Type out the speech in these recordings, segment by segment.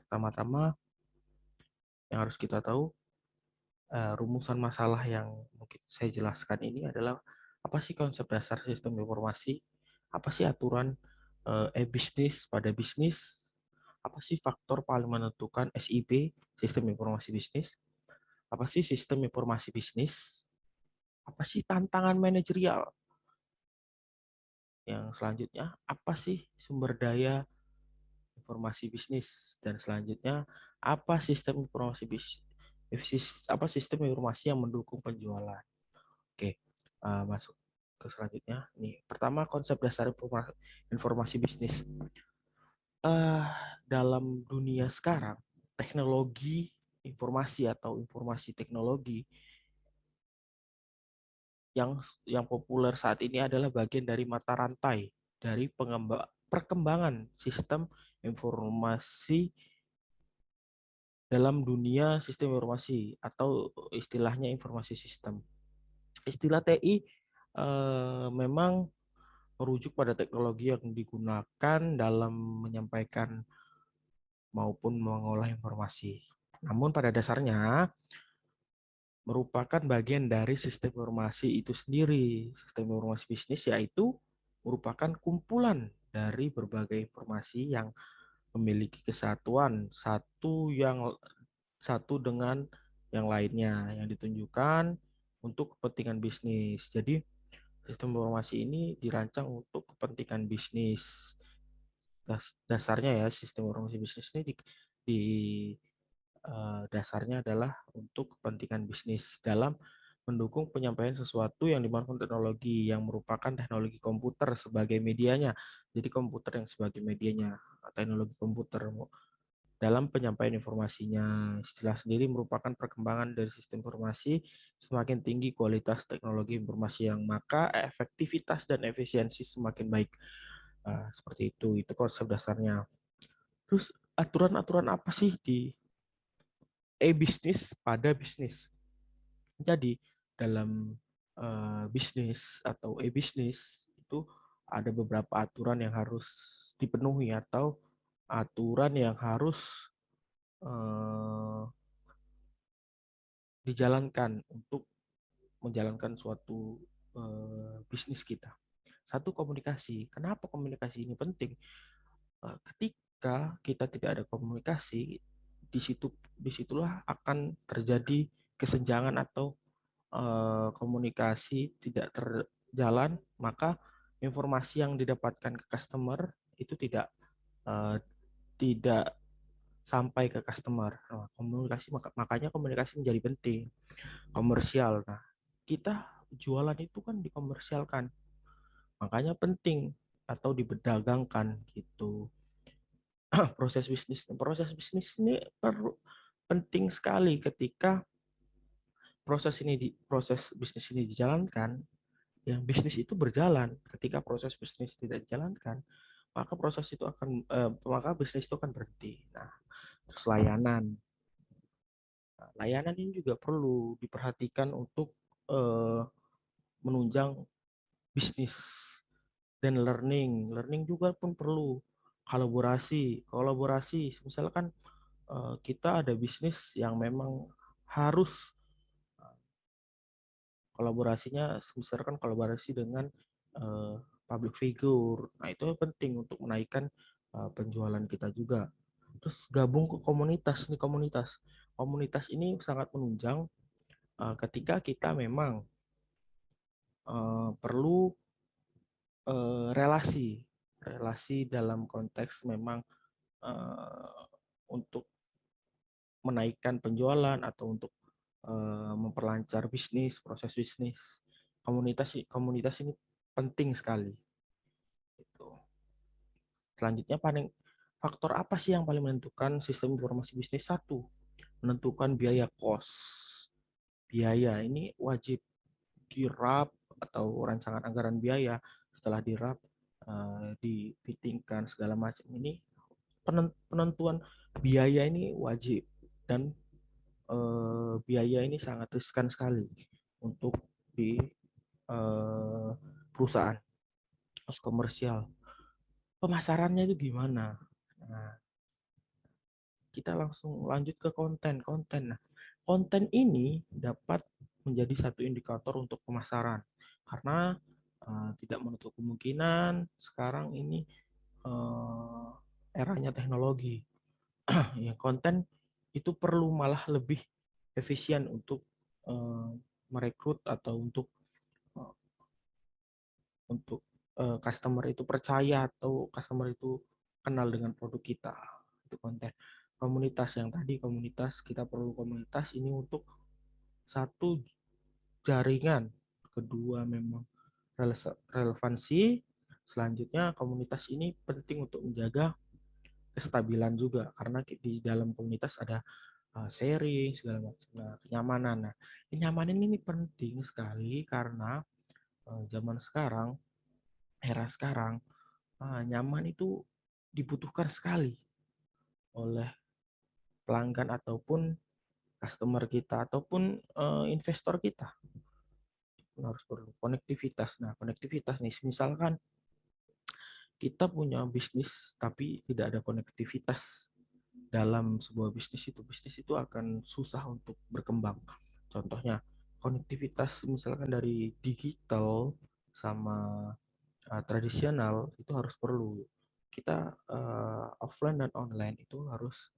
Pertama-tama yang harus kita tahu, rumusan masalah yang mungkin saya jelaskan ini adalah apa sih konsep dasar sistem informasi, apa sih aturan e-bisnis pada bisnis, apa sih faktor paling menentukan SIB, sistem informasi bisnis, apa sih sistem informasi bisnis, apa sih tantangan manajerial, yang selanjutnya apa sih sumber daya informasi bisnis, dan selanjutnya apa sistem informasi bisnis, apa sistem informasi yang mendukung penjualan. Oke, masuk ke selanjutnya. Nih, pertama konsep dasar informasi bisnis. Eh, dalam dunia sekarang, teknologi informasi atau informasi teknologi yang populer saat ini adalah bagian dari mata rantai dari perkembangan sistem informasi dalam dunia sistem informasi atau istilahnya informasi sistem. Istilah TI memang merujuk pada teknologi yang digunakan dalam menyampaikan maupun mengolah informasi. Namun pada dasarnya merupakan bagian dari sistem informasi itu sendiri. Sistem informasi bisnis yaitu merupakan kumpulan dari berbagai informasi yang memiliki kesatuan satu dengan yang lainnya yang ditunjukkan untuk kepentingan bisnis. Jadi sistem informasi ini dirancang untuk kepentingan bisnis. Dasarnya ya sistem informasi bisnis ini di dasarnya adalah untuk kepentingan bisnis dalam mendukung penyampaian sesuatu yang dimanfaatkan teknologi yang merupakan teknologi komputer sebagai medianya. Jadi komputer yang sebagai medianya, teknologi komputer dalam penyampaian informasinya. Istilah sendiri merupakan perkembangan dari sistem informasi, semakin tinggi kualitas teknologi informasi yang maka efektivitas dan efisiensi semakin baik. Seperti itu konsep dasarnya. Terus aturan-aturan apa sih di e-bisnis pada bisnis? Jadi dalam bisnis atau e-bisnis itu ada beberapa aturan yang harus dipenuhi atau aturan yang harus eh, dijalankan untuk menjalankan suatu bisnis kita. Satu, komunikasi. Kenapa komunikasi ini penting? Ketika kita tidak ada komunikasi, disitulah akan terjadi kesenjangan atau komunikasi tidak terjalan, maka informasi yang didapatkan ke customer itu eh, tidak sampai ke customer. Nah, makanya komunikasi menjadi penting. Komersial. Nah, kita jualan itu kan dikomersialkan. Makanya penting atau diberdagangkan gitu. Proses bisnis ini penting sekali ketika proses bisnis ini dijalankan, yang bisnis itu berjalan. Ketika proses bisnis tidak dijalankan, maka bisnis itu akan berhenti. Nah, terus layanan. Nah, layanan ini juga perlu diperhatikan untuk eh, menunjang bisnis dan learning. Learning juga pun perlu kolaborasi. Misalkan kita ada bisnis yang memang harus kolaborasinya, misalkan kolaborasi dengan uh, public figure. Nah, itu penting untuk menaikkan penjualan kita juga. Terus gabung ke komunitas nih, komunitas ini sangat menunjang ketika kita memang perlu relasi relasi dalam konteks memang uh, untuk menaikkan penjualan atau untuk memperlancar proses bisnis. Komunitas ini penting sekali. Gitu. Selanjutnya, faktor apa sih yang paling menentukan sistem informasi bisnis? Satu, menentukan biaya cost. Biaya ini wajib dirap atau rancangan anggaran biaya. Setelah dirap, dipitingkan segala macam ini, penentuan biaya ini wajib, dan biaya ini sangat riskan sekali untuk di perusahaan. Terus komersial, pemasarannya itu gimana? Nah, kita langsung lanjut ke konten. Nah, konten ini dapat menjadi satu indikator untuk pemasaran karena tidak menutup kemungkinan sekarang ini eranya teknologi. Ya, konten itu perlu malah lebih efisien untuk merekrut atau eh, untuk customer itu percaya atau customer itu kenal dengan produk kita. Itu konten. Komunitas yang tadi, komunitas kita perlu komunitas ini untuk satu jaringan, kedua memang relevansi. Selanjutnya komunitas ini penting untuk menjaga kestabilan juga karena di dalam komunitas ada sharing segala macam. Nah, kenyamanan. Nah, kenyamanan ini penting sekali karena zaman sekarang, era sekarang, nyaman itu dibutuhkan sekali oleh pelanggan ataupun customer kita ataupun investor kita. Harus perlu konektivitas. Nah, konektivitas nih, misalkan kita punya bisnis tapi tidak ada konektivitas dalam sebuah bisnis itu akan susah untuk berkembang. Contohnya konektivitas misalkan dari digital sama tradisional itu harus perlu. Kita offline dan online itu harus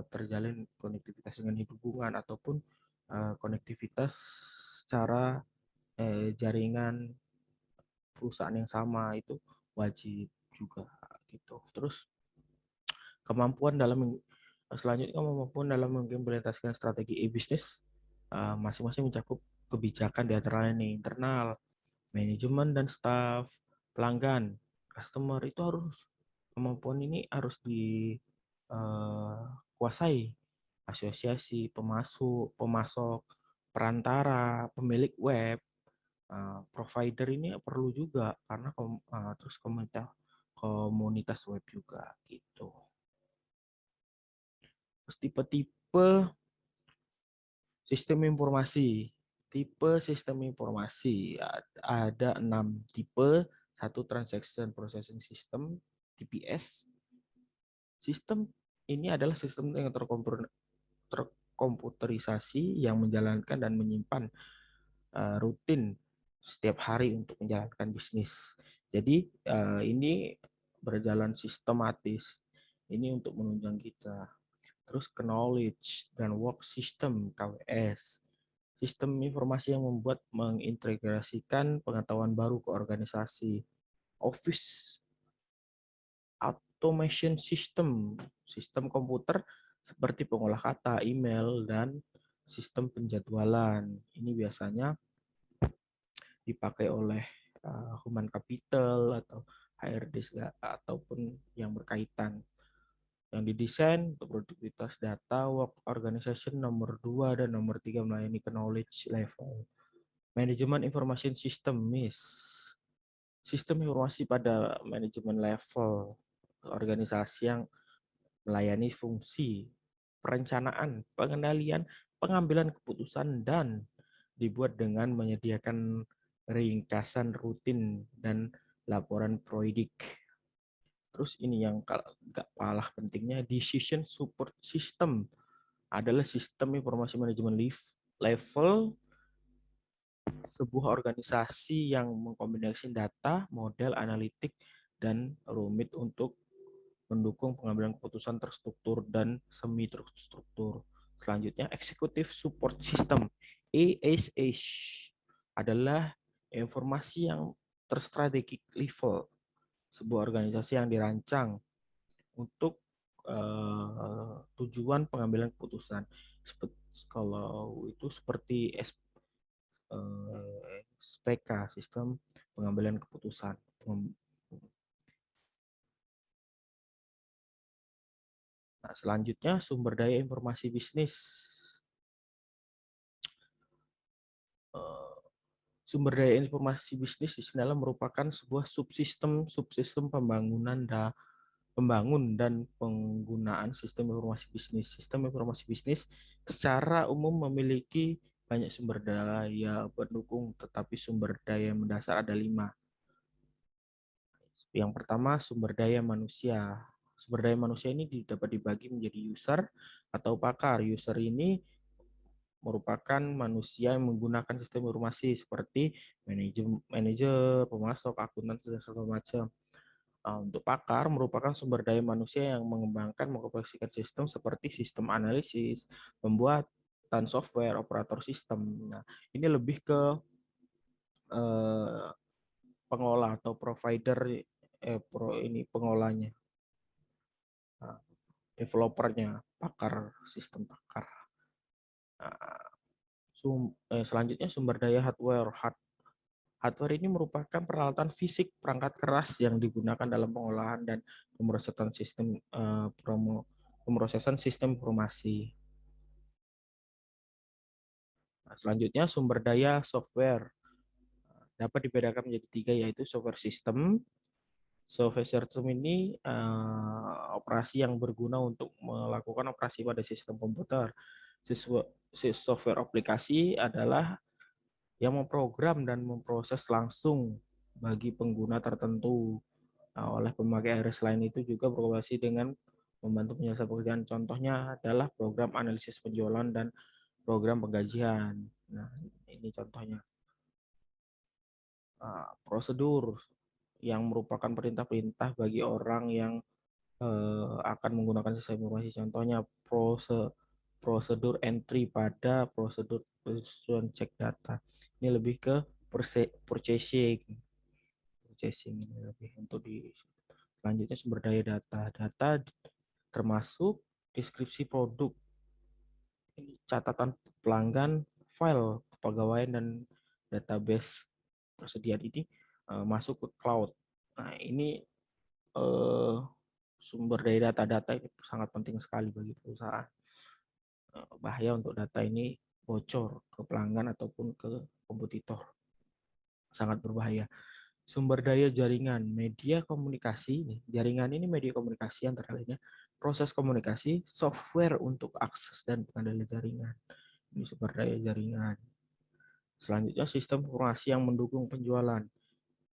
terjalin konektivitas dengan hubungan ataupun konektivitas secara jaringan perusahaan yang sama itu wajib juga gitu. Terus kemampuan dalam selanjutnya kemampuan dalam mengimplementasikan strategi e-bisnis masing-masing mencakup kebijakan di antara lain internal, manajemen dan staf, pelanggan, customer itu harus kemampuan ini harus dikuasai. Asosiasi, pemasok, perantara, pemilik web, provider ini perlu juga karena terus komunitas web juga gitu. Terus tipe-tipe sistem informasi. Tipe sistem informasi ada 6 tipe. Satu Transaction Processing System, TPS. Sistem ini adalah sistem yang terkomputerisasi yang menjalankan dan menyimpan rutin setiap hari untuk menjalankan bisnis. Jadi ini berjalan sistematis. Ini untuk menunjang kita. Terus knowledge dan work system KWS. Sistem informasi yang membuat mengintegrasikan pengetahuan baru ke organisasi. Office automation system, sistem komputer seperti pengolah kata, email, dan sistem penjadwalan. Ini biasanya dipakai oleh human capital atau HRD ataupun yang berkaitan. Yang didesain untuk produktivitas data, work organization nomor 2 dan nomor 3 melayani knowledge level. Manajemen information system, MIS. Sistem informasi pada manajemen level organisasi yang melayani fungsi perencanaan, pengendalian, pengambilan keputusan, dan dibuat dengan menyediakan ringkasan rutin dan laporan proyedik. Terus ini yang gak kalah pentingnya, decision support system adalah sistem informasi manajemen level sebuah organisasi yang mengkombinasikan data, model analitik, dan rumit untuk mendukung pengambilan keputusan terstruktur dan semi terstruktur. Selanjutnya, Executive Support System (ESH) adalah informasi yang terstrategik level sebuah organisasi yang dirancang untuk tujuan pengambilan keputusan. Kalau itu seperti SPK, sistem pengambilan keputusan. Nah, selanjutnya sumber daya informasi bisnis. Sumber daya informasi bisnis di sini adalah merupakan sebuah subsistem pembangun dan penggunaan sistem informasi bisnis. Sistem informasi bisnis secara umum memiliki banyak sumber daya pendukung, tetapi sumber daya mendasar ada 5. Yang pertama, sumber daya manusia. sumber daya manusia ini dapat dibagi menjadi user atau pakar. User ini merupakan manusia yang menggunakan sistem informasi seperti manajer, pemasok, akuntan, dan segala macam. Untuk pakar merupakan sumber daya manusia yang mengembangkan mengoperasikan sistem seperti sistem analisis, pembuatan software, operator sistem. Nah, ini lebih ke eh, pengolah atau provider ini pengolahnya, nah, developernya, pakar sistem pakar. Nah, selanjutnya sumber daya hardware. Hardware ini merupakan peralatan fisik perangkat keras yang digunakan dalam pengolahan dan pemrosesan sistem informasi. Nah, selanjutnya sumber daya software dapat dibedakan menjadi tiga, yaitu software system. Software system ini operasi yang berguna untuk melakukan operasi pada sistem komputer. Software aplikasi adalah yang memprogram dan memproses langsung bagi pengguna tertentu. Nah, oleh pemakai RS lain itu juga berkolaborasi dengan membantu penyelesaian pekerjaan. Contohnya adalah program analisis penjualan dan program penggajian. Nah, ini contohnya. Prosedur yang merupakan perintah-perintah bagi orang yang akan menggunakan sistem informasi. Contohnya prosedur entry pada prosedur pensusunan cek data. Ini lebih ke purchasing. Purchasing ini lebih untuk di selanjutnya sumber daya data. Data termasuk deskripsi produk, catatan pelanggan, file kepegawaian, dan database persediaan ini masuk ke cloud. Nah, ini sumber daya data ini sangat penting sekali bagi perusahaan. Bahaya untuk data ini bocor ke pelanggan ataupun ke kompetitor. Sangat berbahaya. Sumber daya jaringan, media komunikasi. Jaringan ini media komunikasi antara lainnya proses komunikasi, software untuk akses dan pengendali jaringan. Ini sumber daya jaringan. Selanjutnya sistem informasi yang mendukung penjualan.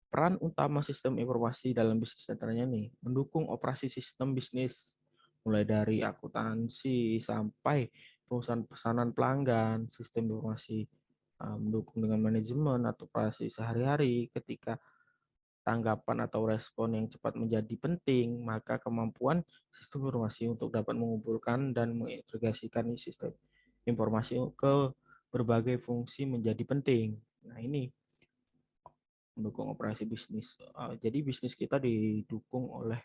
Peran utama sistem informasi dalam bisnis antaranya nih, mendukung operasi sistem bisnis, mulai dari akuntansi sampai perusahaan pesanan pelanggan. Sistem informasi mendukung dengan manajemen atau operasi sehari-hari. Ketika tanggapan atau respon yang cepat menjadi penting, maka kemampuan sistem informasi untuk dapat mengumpulkan dan mengintegrasikan sistem informasi ke berbagai fungsi menjadi penting. Nah, ini mendukung operasi bisnis. Jadi bisnis kita didukung oleh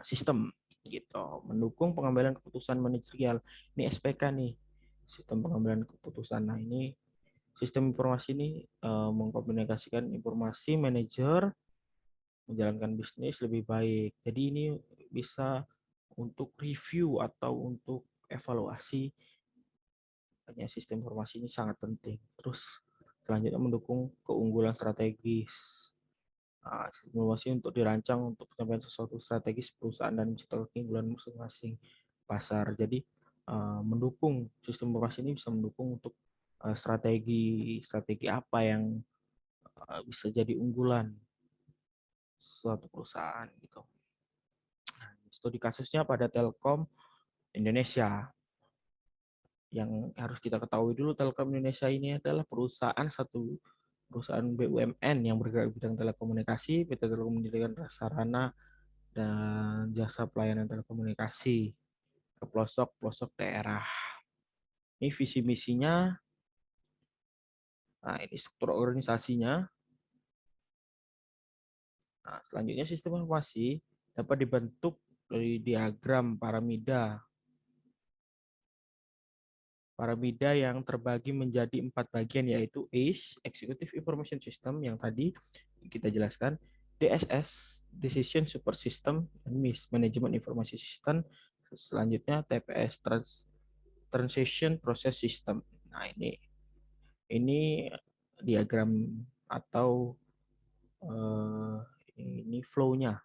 sistem gitu. Mendukung pengambilan keputusan manajerial. Ini SPK nih, sistem pengambilan keputusan. Nah, ini sistem informasi ini mengkomunikasikan informasi manajer menjalankan bisnis lebih baik. Jadi ini bisa untuk review atau untuk evaluasi. Hanya sistem informasi ini sangat penting. Terus selanjutnya mendukung keunggulan strategis. Sistem informasi untuk dirancang untuk pencapaian sesuatu strategis perusahaan dan menciptakan keunggulan masing-masing pasar. Jadi mendukung sistem informasi ini bisa mendukung untuk strategi apa yang bisa jadi unggulan suatu perusahaan gitu. Studi kasusnya pada Telkom Indonesia. Yang harus kita ketahui dulu, Telkom Indonesia ini adalah perusahaan BUMN yang bergerak di bidang telekomunikasi. PT Telkom mendirikan sarana dan jasa pelayanan telekomunikasi ke pelosok-pelosok daerah. Ini visi misinya. Nah, ini struktur organisasinya. Nah, selanjutnya sistem informasi dapat dibentuk dari diagram piramida. Piramida yang terbagi menjadi 4 bagian, yaitu ACE, Executive Information System, yang tadi kita jelaskan, DSS, Decision Support System, dan MIS, Management Information System. Selanjutnya TPS, Transition Process System. Nah, ini diagram atau ini flow-nya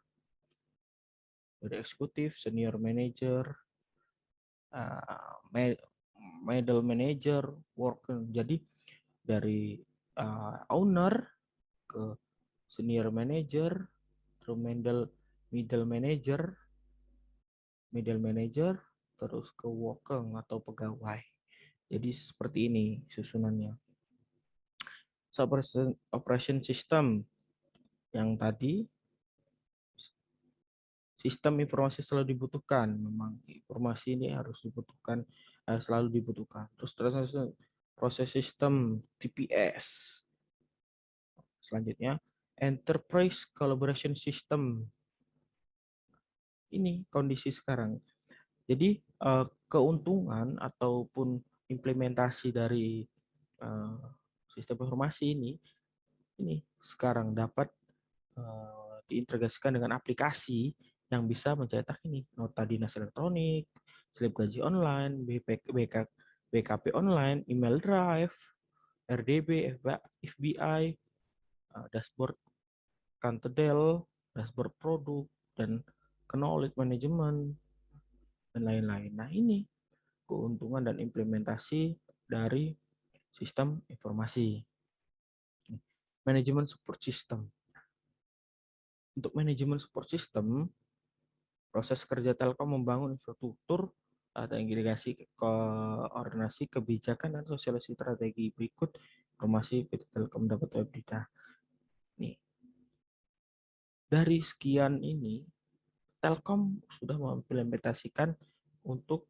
dari eksekutif, senior manager, middle manager, worker. Jadi dari owner ke senior manager, terus middle manager, middle manager, terus ke worker atau pegawai. Jadi seperti ini susunannya. Operation system yang tadi, sistem informasi selalu dibutuhkan. Memang informasi ini harus dibutuhkan, selalu dibutuhkan. Terus proses sistem TPS. Selanjutnya Enterprise Collaboration System. Ini kondisi sekarang. Jadi keuntungan ataupun implementasi dari sistem informasi ini sekarang dapat diintegrasikan dengan aplikasi yang bisa mencetak ini nota dinas elektronik, slip gaji online, BKP online, email drive, RDB, FBI, dashboard Kantedel, dashboard produk, dan knowledge management, dan lain-lain. Nah, ini keuntungan dan implementasi dari sistem informasi. Manajemen support system. Untuk manajemen support system, proses kerja Telkom membangun infrastruktur atau integrasi koordinasi kebijakan dan sosialisasi strategi. Berikut informasi PT Telkom dapat web data. Nih, dari sekian ini, Telkom sudah mengimplementasikan untuk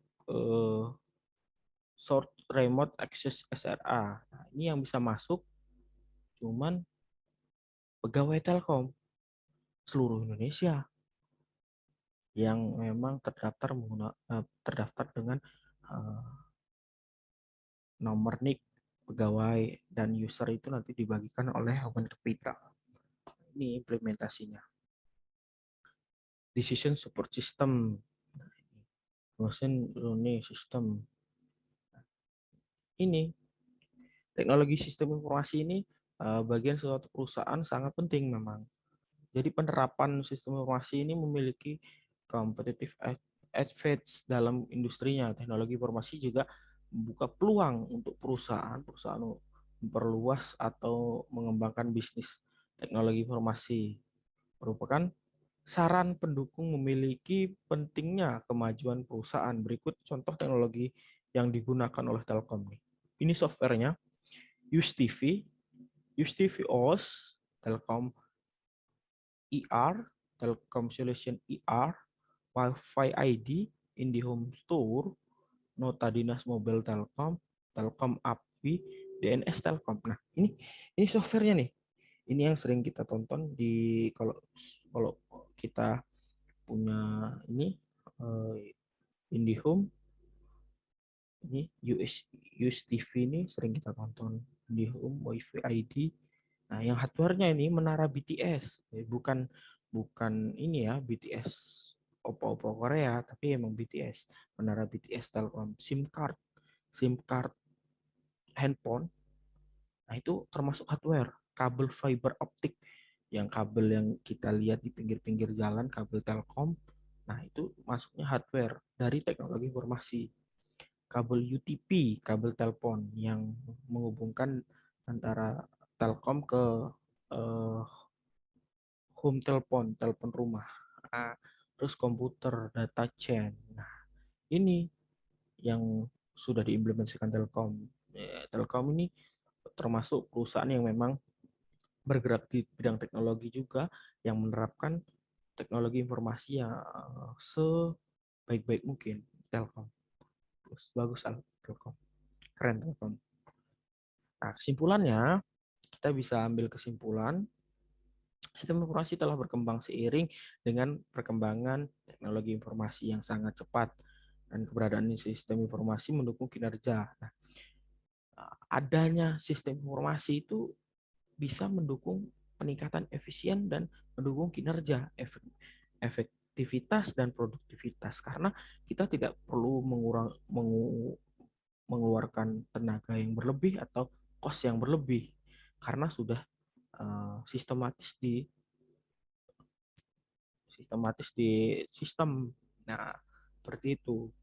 short remote access SRA. Nah, ini yang bisa masuk cuman pegawai Telkom seluruh Indonesia yang memang terdaftar dengan nomor NIK pegawai dan user itu nanti dibagikan oleh Human Capital. Ini implementasinya. Decision support system, motion learning system. Ini teknologi sistem informasi ini bagian suatu perusahaan sangat penting memang. Jadi penerapan sistem informasi ini memiliki competitive advantage dalam industrinya. Teknologi informasi juga membuka peluang untuk perusahaan memperluas atau mengembangkan bisnis teknologi informasi. Merupakan saran pendukung memiliki pentingnya kemajuan perusahaan. Berikut contoh teknologi yang digunakan oleh Telkom. Ini softwarenya, USTV, USTV OS, Telkom ER, Telkom Solution ER, Wi-Fi ID, IndiHome Store, Nota Dinas Mobil Telkom, Telkom API, DNS Telkom. Nah, ini softwarenya nih. Ini yang sering kita tonton di kalau kita punya ini IndiHome, ini USTV ini sering kita tonton. IndiHome Wi-Fi ID. Nah, yang hardware-nya ini menara BTS, bukan ini ya BTS Oppo Korea, tapi emang BTS, menara BTS Telkom, SIM card handphone. Nah, itu termasuk hardware, kabel fiber optik, yang kabel yang kita lihat di pinggir-pinggir jalan, kabel Telkom. Nah, itu masuknya hardware dari teknologi informasi. Kabel UTP, kabel telepon yang menghubungkan antara Telkom ke home telepon rumah. Nah, terus komputer, data chain. Nah, ini yang sudah diimplementasikan Telkom. Telkom ini termasuk perusahaan yang memang bergerak di bidang teknologi juga, yang menerapkan teknologi informasi yang sebaik-baik mungkin. Telkom. Terus bagus Telkom. Keren Telkom. Nah, kesimpulannya, kita bisa ambil kesimpulan sistem informasi telah berkembang seiring dengan perkembangan teknologi informasi yang sangat cepat, dan keberadaan sistem informasi mendukung kinerja. Nah, adanya sistem informasi itu bisa mendukung peningkatan efisien dan mendukung kinerja, efektivitas dan produktivitas, karena kita tidak perlu mengeluarkan tenaga yang berlebih atau kos yang berlebih, karena sudah sistematis di sistem. Nah, seperti itu.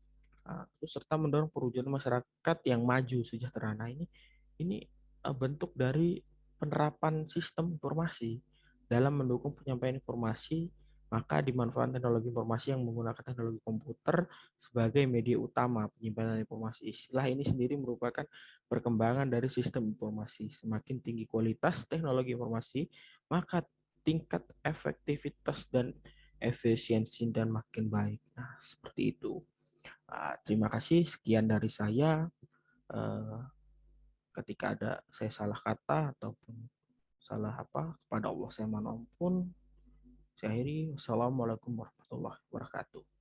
Nah, terus serta mendorong perwujudan masyarakat yang maju sejahtera. Nah, ini bentuk dari penerapan sistem informasi dalam mendukung penyampaian informasi maka dimanfaatkan teknologi informasi yang menggunakan teknologi komputer sebagai media utama penyimpanan informasi. Istilah ini sendiri merupakan perkembangan dari sistem informasi. Semakin tinggi kualitas teknologi informasi, maka tingkat efektivitas dan efisiensi dan makin baik. Nah, seperti itu. Terima kasih. Sekian dari saya. Eh, Ketika ada saya salah kata ataupun salah apa, kepada Allah saya mohon ampun. Saya akhiri. Wassalamualaikum warahmatullahi wabarakatuh.